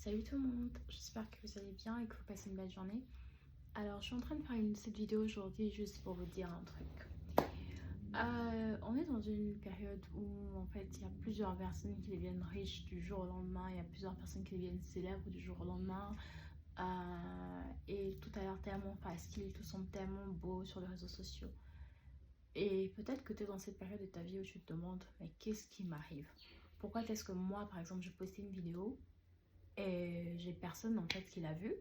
Salut tout le monde, j'espère que vous allez bien et que vous passez une belle journée. Alors, je suis en train de faire cette vidéo aujourd'hui juste pour vous dire un truc. On est dans une période où en fait il y a plusieurs personnes qui deviennent riches du jour au lendemain, il y a plusieurs personnes qui deviennent célèbres du jour au lendemain. Et tout a l'air tellement facile, tout semble tellement beau sur les réseaux sociaux. Et peut-être que tu es dans cette période de ta vie où tu te demandes, mais qu'est-ce qui m'arrive? Pourquoi est-ce que moi, par exemple, je postais une vidéo et j'ai personne en fait qui l'a vue,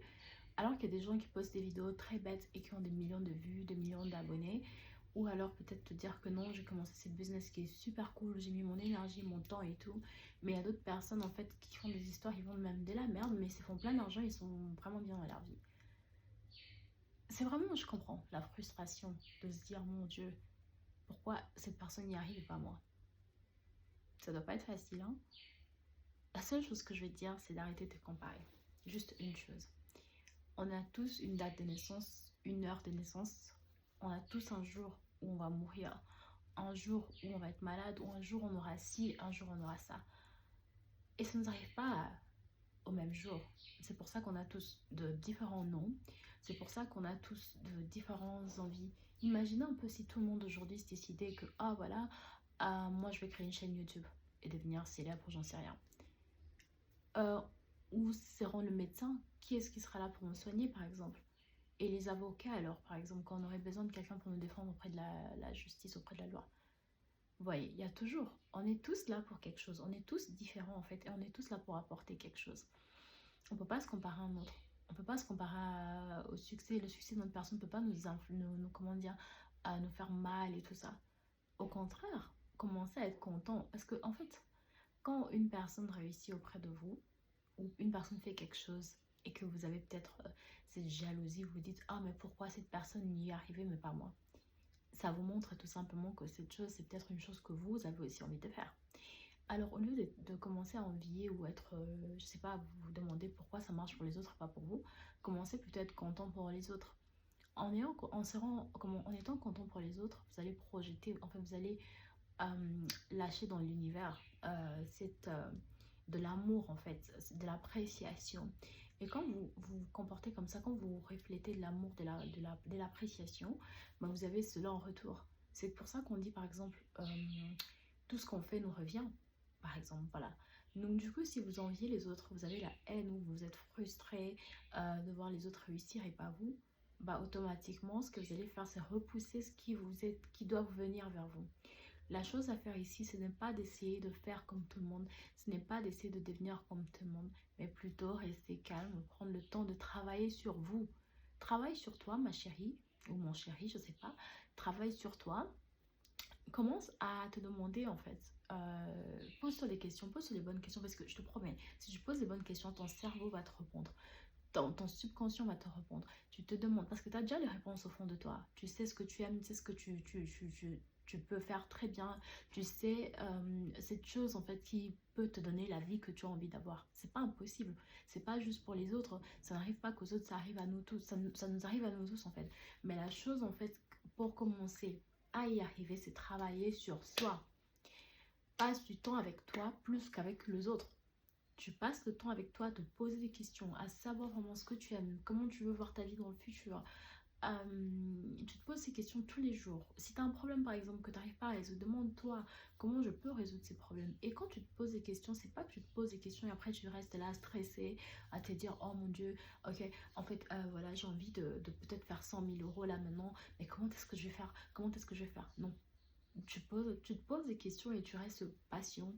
alors qu'il y a des gens qui postent des vidéos très bêtes et qui ont des millions de vues, des millions d'abonnés. Ou alors peut-être te dire que non, j'ai commencé cette business qui est super cool, j'ai mis mon énergie, mon temps et tout. Mais il y a d'autres personnes en fait qui font des histoires, ils vendent même de la merde, mais ils se font plein d'argent, ils sont vraiment bien dans leur vie. C'est vraiment, je comprends, la frustration de se dire, mon Dieu, pourquoi cette personne y arrive et pas moi? Ça doit pas être facile, hein? La seule chose que je vais te dire, c'est d'arrêter de te comparer. Juste une chose. On a tous une date de naissance, une heure de naissance. On a tous un jour où on va mourir, un jour où on va être malade, ou un jour on aura ci, un jour on aura ça. Et ça ne nous arrive pas au même jour. C'est pour ça qu'on a tous de différents noms. C'est pour ça qu'on a tous de différentes envies. Imaginez un peu si tout le monde aujourd'hui se décidait que, ah voilà, moi je vais créer une chaîne YouTube et devenir célèbre, j'en sais rien. Où seront le médecin? Qui est-ce qui sera là pour me soigner, par exemple? Et les avocats, alors, par exemple, quand on aurait besoin de quelqu'un pour nous défendre auprès de la justice, auprès de la loi. Vous voyez, il y a toujours, on est tous là pour quelque chose, on est tous différents en fait, et on est tous là pour apporter quelque chose. On ne peut pas se comparer à un autre, on ne peut pas se comparer au succès. Le succès d'une autre personne ne peut pas comment dire, à nous faire mal et tout ça. Au contraire, commencez à être content, parce que en fait, quand une personne réussit auprès de vous, ou une personne fait quelque chose, et que vous avez peut-être cette jalousie, vous vous dites, ah mais pourquoi cette personne y est arrivée mais pas moi? Ça vous montre tout simplement que cette chose, c'est peut-être une chose que vous avez aussi envie de faire. Alors au lieu de commencer à envier ou être, je sais pas, vous vous demandez pourquoi ça marche pour les autres et pas pour vous, commencez plutôt à être content pour les autres. En étant content pour les autres, vous allez projeter, enfin vous allez lâcher dans l'univers de l'amour en fait, de l'appréciation. Et quand vous vous comportez comme ça, quand vous reflétez de l'amour, de l'appréciation, ben vous avez cela en retour. C'est pour ça qu'on dit par exemple, tout ce qu'on fait nous revient. Par exemple, voilà. Donc du coup, si vous enviez les autres, vous avez la haine ou vous êtes frustré de voir les autres réussir et pas vous, bah automatiquement, ce que vous allez faire, c'est repousser ce qui doit venir vers vous. La chose à faire ici, ce n'est pas d'essayer de faire comme tout le monde, ce n'est pas d'essayer de devenir comme tout le monde, mais plutôt rester calme, prendre le temps de travailler sur vous. Travaille sur toi, ma chérie, ou mon chéri, je ne sais pas. Travaille sur toi. Commence à te demander en fait, pose-toi des questions, pose-toi des bonnes questions, parce que je te promets, si tu poses des bonnes questions, ton cerveau va te répondre. Ton subconscient va te répondre. Tu te demandes, parce que tu as déjà les réponses au fond de toi. Tu sais ce que tu aimes, tu sais ce que tu peux faire très bien. Tu sais cette chose en fait qui peut te donner la vie que tu as envie d'avoir. C'est pas impossible. C'est pas juste pour les autres. Ça n'arrive pas qu'aux autres, ça arrive à nous tous. Ça nous arrive à nous tous en fait. Mais la chose en fait, pour commencer à y arriver, c'est travailler sur soi. Passe du temps avec toi plus qu'avec les autres. Tu passes le temps avec toi, de poser des questions, à savoir vraiment ce que tu aimes, comment tu veux voir ta vie dans le futur. Tu te poses ces questions tous les jours. Si tu as un problème par exemple que tu n'arrives pas à résoudre, demande-toi comment je peux résoudre ces problèmes. Et quand tu te poses des questions, c'est pas que tu te poses des questions et après tu restes là stressé à te dire oh mon Dieu, ok, en fait voilà, j'ai envie de peut-être faire 100 000 € là maintenant, mais comment est-ce que je vais faire? Comment est-ce que je vais faire? Non. Tu te poses des questions et tu restes patient,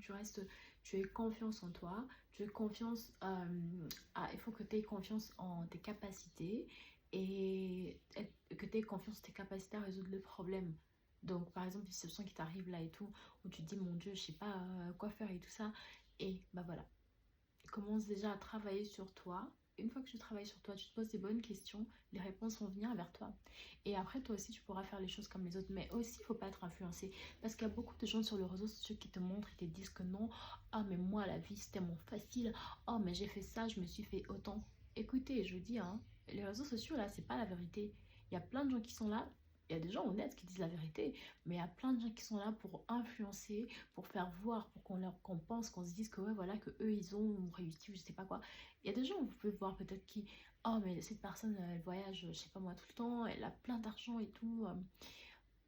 tu aies confiance en toi, tu aies confiance, il faut que tu aies confiance en tes capacités et que tu aies confiance en tes capacités à résoudre le problème. Donc, par exemple, une situation qui t'arrive là et tout, où tu te dis, mon Dieu, je sais pas quoi faire et tout ça, et bah voilà, commence déjà à travailler sur toi. Une fois que tu travailles sur toi, tu te poses des bonnes questions, les réponses vont venir vers toi. Et après, toi aussi, tu pourras faire les choses comme les autres. Mais aussi, il ne faut pas être influencé. Parce qu'il y a beaucoup de gens sur les réseaux sociaux qui te montrent et te disent que non. Ah, mais moi, la vie, c'était mon facile. Oh, mais j'ai fait ça, je me suis fait autant. Écoutez, je vous dis, hein, les réseaux sociaux, là, c'est pas la vérité. Il y a plein de gens qui sont là. Il y a des gens honnêtes qui disent la vérité, mais il y a plein de gens qui sont là pour influencer, pour faire voir, pour qu'on pense, qu'on se dise que ouais, voilà, que eux ils ont réussi, je sais pas quoi. Il y a des gens, vous pouvez voir peut-être qui, oh mais cette personne, elle voyage, je sais pas moi, tout le temps, elle a plein d'argent et tout.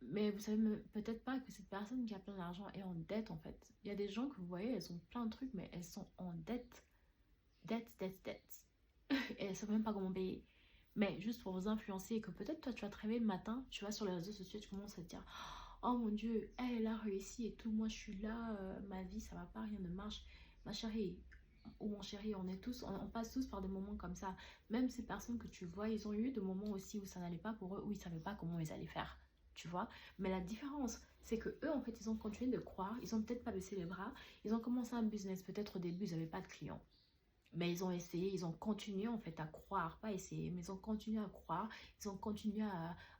Mais vous savez peut-être pas que cette personne qui a plein d'argent est en dette en fait. Il y a des gens que vous voyez, elles ont plein de trucs, mais elles sont en dette. Dette. Et elles savent même pas comment payer. Mais juste pour vous influencer, et que peut-être toi tu vas te réveiller le matin, tu vas sur les réseaux sociaux, tu commences à te dire oh mon dieu, elle a réussi et tout, moi je suis là, ma vie ça va pas, rien ne marche. Ma chérie ou mon chéri, on est tous, on passe tous par des moments comme ça. Même ces personnes que tu vois, ils ont eu des moments aussi où ça n'allait pas pour eux, où ils savaient pas comment ils allaient faire. Tu vois, mais la différence, c'est que eux, en fait, ils ont continué de croire, ils ont peut-être pas baissé les bras, ils ont commencé un business, peut-être au début, ils n'avaient pas de clients. Mais ils ont essayé, ils ont continué en fait à croire, pas essayer, mais ils ont continué à croire, ils ont continué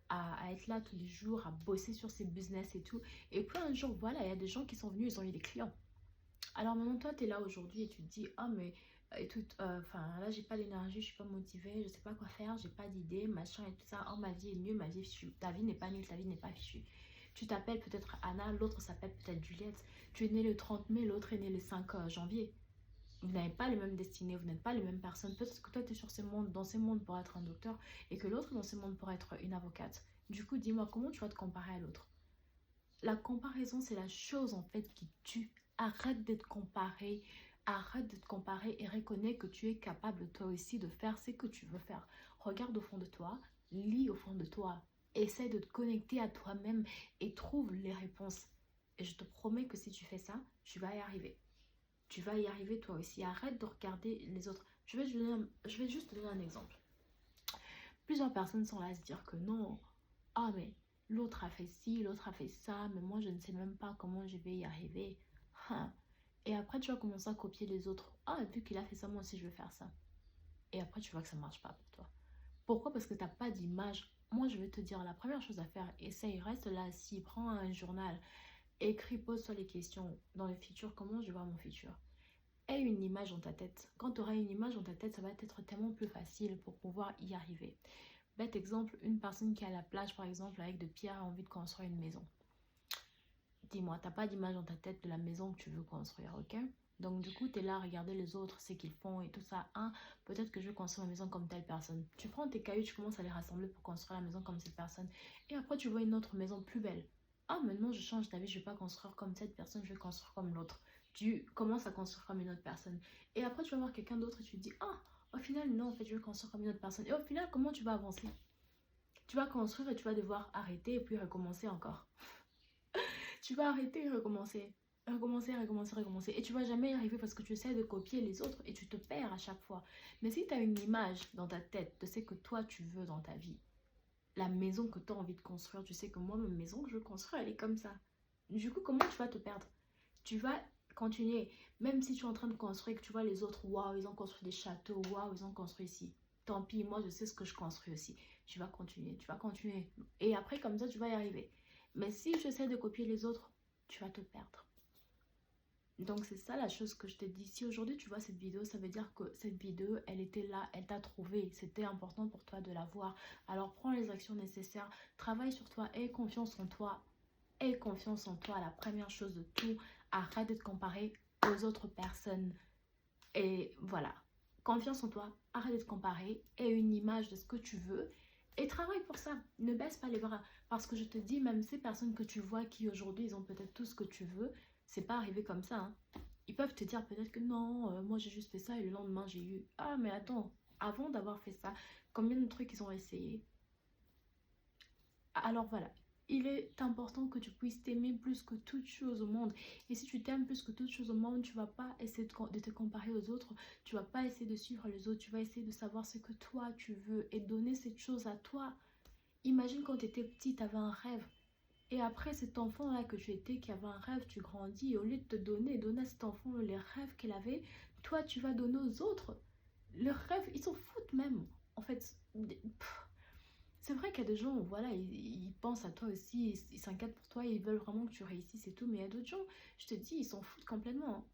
à être là tous les jours, à bosser sur ces business et tout. Et puis un jour, voilà, il y a des gens qui sont venus, ils ont eu des clients. Alors maintenant, toi, tu es là aujourd'hui et tu te dis, ah mais écoute, enfin là, j'ai pas d'énergie, je suis pas motivée, je sais pas quoi faire, j'ai pas d'idée, machin et tout ça. Oh, ma vie est nulle, ma vie est fichue. Ta vie n'est pas nulle, ta vie n'est pas fichue. Tu t'appelles peut-être Anna, l'autre s'appelle peut-être Juliette. Tu es née le 30 mai, l'autre est né le 5 janvier. Vous n'avez pas les mêmes destinées, vous n'êtes pas les mêmes personnes. Peut-être que toi, tu es sur ces mondes, dans ces mondes pour être un docteur et que l'autre dans ces mondes pour être une avocate. Du coup, dis-moi, comment tu vas te comparer à l'autre? La comparaison, c'est la chose en fait qui tue. Arrête d'être comparé, arrête de te comparer et reconnais que tu es capable toi aussi de faire ce que tu veux faire. Regarde au fond de toi, lis au fond de toi, essaie de te connecter à toi-même et trouve les réponses. Et je te promets que si tu fais ça, tu vas y arriver. Tu vas y arriver toi aussi. Arrête de regarder les autres. Je vais juste te donner un exemple. Plusieurs personnes sont là à se dire que non, ah mais l'autre a fait ci, l'autre a fait ça, mais moi je ne sais même pas comment je vais y arriver. Hein. Et après tu vas commencer à copier les autres. Ah, vu qu'il a fait ça, moi aussi je vais faire ça. Et après tu vois que ça ne marche pas pour toi. Pourquoi? Parce que tu n'as pas d'image. Moi je vais te dire, la première chose à faire, essaye, reste là assis, prends un journal, écris, pose-toi les questions. Dans le futur, comment je vois mon futur? Aie une image dans ta tête. Quand tu auras une image dans ta tête, ça va être tellement plus facile pour pouvoir y arriver. Bête exemple, une personne qui est à la plage, par exemple, avec de pierres a envie de construire une maison. Dis-moi, t'as pas d'image dans ta tête de la maison que tu veux construire, ok? Donc du coup, tu es là à regarder les autres, ce qu'ils font et tout ça. Hein, peut-être que je veux construire ma maison comme telle personne. Tu prends tes cailloux, tu commences à les rassembler pour construire la maison comme cette personne. Et après, tu vois une autre maison plus belle. Ah, maintenant, je change d'avis, je ne vais pas construire comme cette personne, je vais construire comme l'autre. Tu commences à construire comme une autre personne. Et après, tu vas voir quelqu'un d'autre et tu te dis, ah, au final, non, en fait, je vais construire comme une autre personne. Et au final, comment tu vas avancer? Tu vas construire et tu vas devoir arrêter et puis recommencer encore. Tu vas arrêter et recommencer. Recommencer. Et tu vas jamais y arriver parce que tu essaies de copier les autres et tu te perds à chaque fois. Mais si tu as une image dans ta tête de ce que toi tu veux dans ta vie, la maison que tu as envie de construire, tu sais que moi, ma maison que je veux construire, elle est comme ça. Du coup, comment tu vas te perdre? Tu vas continuer. Même si tu es en train de construire et que tu vois les autres, waouh, ils ont construit des châteaux, waouh, ils ont construit ici. Tant pis, moi, je sais ce que je construis aussi. Tu vas continuer, tu vas continuer. Et après, comme ça, tu vas y arriver. Mais si tu essaies de copier les autres, tu vas te perdre. Donc c'est ça la chose que je te dis. Si aujourd'hui tu vois cette vidéo, ça veut dire que cette vidéo, elle était là, elle t'a trouvé. C'était important pour toi de la voir. Alors prends les actions nécessaires, travaille sur toi, aie confiance en toi. Aie confiance en toi, la première chose de tout. Arrête de te comparer aux autres personnes. Et voilà, confiance en toi, arrête de te comparer. Aie une image de ce que tu veux. Et travaille pour ça. Ne baisse pas les bras. Parce que je te dis, même ces personnes que tu vois qui aujourd'hui, ils ont peut-être tout ce que tu veux, c'est pas arrivé comme ça. Hein. Ils peuvent te dire peut-être que non, moi j'ai juste fait ça et le lendemain j'ai eu... Ah mais attends, avant d'avoir fait ça, combien de trucs ils ont essayé? Alors voilà, il est important que tu puisses t'aimer plus que toute chose au monde. Et si tu t'aimes plus que toute chose au monde, tu vas pas essayer de te comparer aux autres. Tu vas pas essayer de suivre les autres. Tu vas essayer de savoir ce que toi tu veux et donner cette chose à toi. Imagine quand tu étais petit, tu avais un rêve. Et après, cet enfant-là que tu étais, qui avait un rêve, tu grandis. Et au lieu de te donner à cet enfant les rêves qu'il avait, toi, tu vas donner aux autres. Leurs rêves, ils s'en foutent même. En fait, c'est vrai qu'il y a des gens, voilà, ils pensent à toi aussi, ils s'inquiètent pour toi, ils veulent vraiment que tu réussisses et tout. Mais il y a d'autres gens, je te dis, ils s'en foutent complètement. Hein.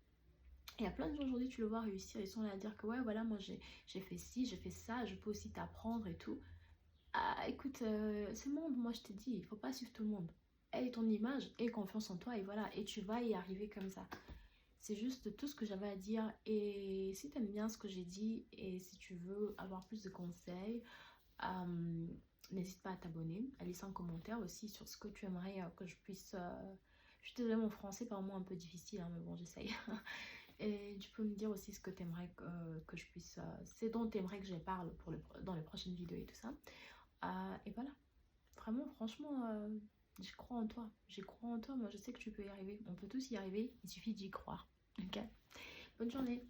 Il y a plein de gens aujourd'hui, tu le vois réussir, ils sont là à dire que ouais, voilà, moi j'ai fait ci, j'ai fait ça, je peux aussi t'apprendre et tout. Ah, écoute, ce monde, moi je te dis, il faut pas suivre tout le monde. Aie ton image, aie confiance en toi et voilà, et tu vas y arriver comme ça. C'est juste tout ce que j'avais à dire. Et si tu aimes bien ce que j'ai dit et si tu veux avoir plus de conseils, euh, n'hésite pas à t'abonner, à laisser un commentaire aussi sur ce que tu aimerais que je puisse... Je suis désolée, mon français par moment un peu difficile, hein, mais bon, j'essaye. Et tu peux me dire aussi ce que tu aimerais que je puisse... c'est dont tu aimerais que je parle dans les prochaines vidéos et tout ça. Et voilà, vraiment, franchement, j'y crois en toi. J'y crois en toi, moi je sais que tu peux y arriver. On peut tous y arriver, il suffit d'y croire. Ok. Bonne journée.